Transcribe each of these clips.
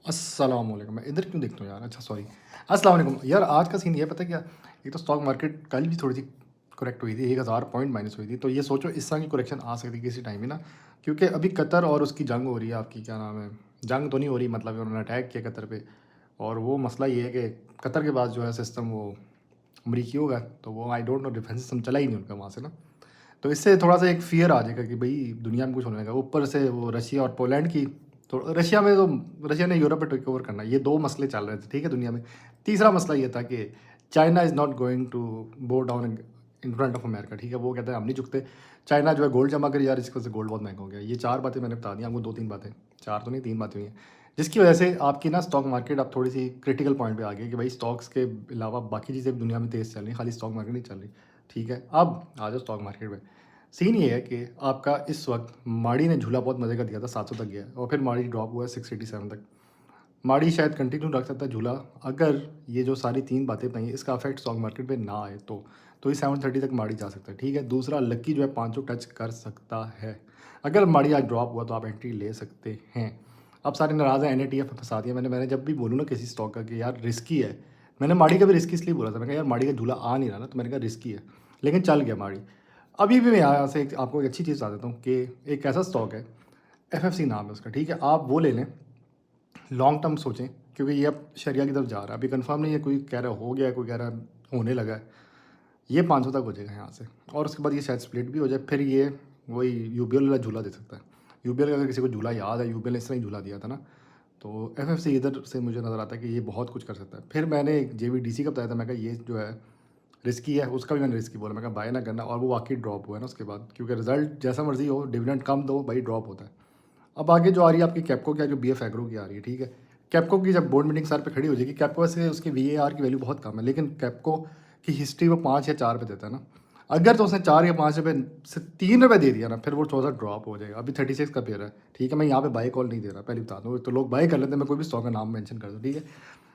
अस्सलाम वालेकुम। मैं इधर क्यों देखता हूँ यार? अच्छा सॉरी। अस्सलाम वालेकुम। यार आज का सीन ये है पता है क्या? एक तो स्टॉक मार्केट कल भी थोड़ी-सी करेक्ट हुई थी, 1000 पॉइंट माइनस हुई थी। तो ये सोचो इस तरह की करेक्शन आ सकती है किसी टाइम में ना, क्योंकि अभी कतर और उसकी जंग हो रही है आपकी क्या नाम है? जंग तो नहीं हो रही मतलब उन्होंने अटैक किया कतर पे और वो मसला ये है कि कतर के पास जो है सिस्टम वो अमरीकियों का है, तो वो I don't know defence system चला ही नहीं उनका वहाँ से ना। तो इससे थोड़ा-सा एक फ़ियर आ जाएगा कि भई दुनिया में कुछ होने लगा। ऊपर से वो रशिया और पोलैंड की तो रशिया में तो रशिया ने यूरोप पे टेक ओवर करना है। ये 2 मसले चल रहे थे, ठीक है, दुनिया में। तीसरा मसला ये था कि China is not going to bow down in front of America, ठीक है? वो कहते हैं हम नहीं झुकते। चाइना जो है गोल्ड जमा करे जा रहा है, जिसकी वजह से गोल्ड बहुत महँगा हो गया। ये 4 बातें मैंने बता दी आपको, 2-3 बातें। 4 तो नहीं 3 बातें हुई हैं। जिसकी वजह से आपकी ना स्टॉक मार्केट अब थोड़ी-सी क्रिटिकल पॉइंट पे आ गई है कि भाई स्टॉक्स के अलावा बाकी चीज़ें भी दुनिया में तेज़ चल रही हैं, खाली स्टॉक मार्केट नहीं चल रही, ठीक है? अब आ जाओ स्टॉक मार्केट में। सीन ये है कि आपका इस वक्त माड़ी ने झूला बहुत मज़े का दिया था, 700 तक गया और फिर माड़ी ड्रॉप हुआ है 687 तक। माड़ी शायद कंटिन्यू रख सकता है झूला, अगर ये जो सारी 3 बातें बताई हैं इसका इफेक्ट स्टॉक मार्केट पे ना आए तो ये 730 तक माड़ी जा सकता है, ठीक है। दूसरा लकी जो है 500 टच कर सकता है। अगर माड़ी आज ड्रॉप हुआ तो आप एंट्री ले सकते हैं। अब सारे नाराज़ हैं, NATF फंसा दिया। मैंने जब भी बोलूँ ना किसी स्टॉक का कि यार रिस्की है, मैंने माड़ी का भी रिस्की इसलिए बोला था, मैंने कहा यार माड़ी का झूला आ नहीं रहा ना, तो मैंने कहा रिस्की है, लेकिन चल गया माड़ी। अभी भी मैं यहाँ से आपको एक अच्छी चीज़ बता देता हूँ कि एक ऐसा स्टॉक है, FFC नाम है उसका, ठीक है। आप वो ले लें, लॉन्ग टर्म सोचें, क्योंकि ये अब शरिया की तरफ जा रहा है। अभी कंफर्म नहीं है, कोई कह रहा है हो गया है, कोई कह रहा है होने लगा है। ये 500 तक हो जाएगा यहाँ से और उसके बाद ये शायद स्प्लिट भी हो जाए, फिर ये वही UBL वाला झूला दे सकता है। UBL का अगर किसी को झूला याद है, UBL ने इस तरह ही झूला दिया था ना, तो FFC इधर से मुझे नज़र आता है कि ये बहुत कुछ कर सकता है। फिर मैंने JVDC का बताया था, मैं कहा ये जो है रिस्की है, उसका भी मैंने रिस्की बोला, मैं कहा बाय ना करना, और वो वाकई ड्रॉप हुआ है ना उसके बाद, क्योंकि रिजल्ट जैसा मर्जी हो, डिविडेंड कम दो भाई ड्रॉप होता है। अब आगे जो आ रही है आपकी कैप्को की, जो BF एग्रो की आ रही है, ठीक है। कैप्को की जब बोर्ड मीटिंग सर पे खड़ी हो जाएगी, कैप्को से उसकी VAR की वैल्यू बहुत कम है, लेकिन कैप्को की हिस्ट्री वो 5 या 4 पे देता है ना। अगर तो उसने 4 या 5 रुपये से 3 रुपये दे दिया ना, फिर वो थोड़ा सा ड्रॉप हो जाएगा। अभी 36 का पेयर है, ठीक है। मैं यहाँ पे बाई कॉल नहीं दे रहा, पहले बता दूँ, तो लोग बाई कर लेते हैं, मैं कोई भी स्टॉक का नाम मेंशन कर दूँ, ठीक है।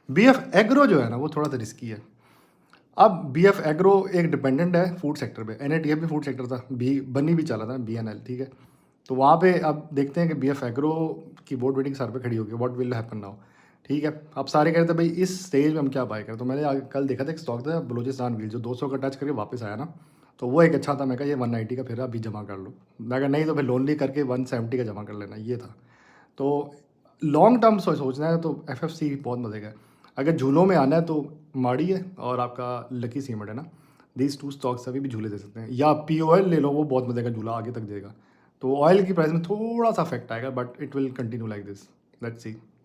BF एग्रो जो है ना वो थोड़ा सा रिस्की है। अब BF एग्रो एक डिपेंडेंट है फूड सेक्टर पे, NATF भी फूड सेक्टर था, बनी भी चला था BNL, ठीक है। तो वहाँ पे अब देखते हैं कि BF एग्रो की बोर्ड मीटिंग सर पे खड़ी होगी, व्हाट विल हैपन नाउ, ठीक है। अब सारे कह रहे थे भाई इस स्टेज में हम क्या बाय करें, तो मैंने कल देखा था एक स्टॉक था बलूचिस्तान व्हील, जो 200 का टच करके वापस आया ना, तो वो एक अच्छा था। मैं कहा ये 190 का फिर अभी जमा कर लो, मैं कहा नहीं तो फिर लोनली करके 170 का जमा कर लेना, ये था। तो लॉन्ग टर्म सोचना है तो FFC बहुत मजे का है। अगर झूलों में आना है तो माड़ी है और आपका लकी सीमेंट है ना, दीज 2 स्टॉक्स अभी भी झूले दे सकते हैं। या POL ले लो, वो बहुत मजे का झूला आगे तक देगा। तो ऑयल की प्राइस में थोड़ा सा इफेक्ट आएगा, but it will continue like this, let's see.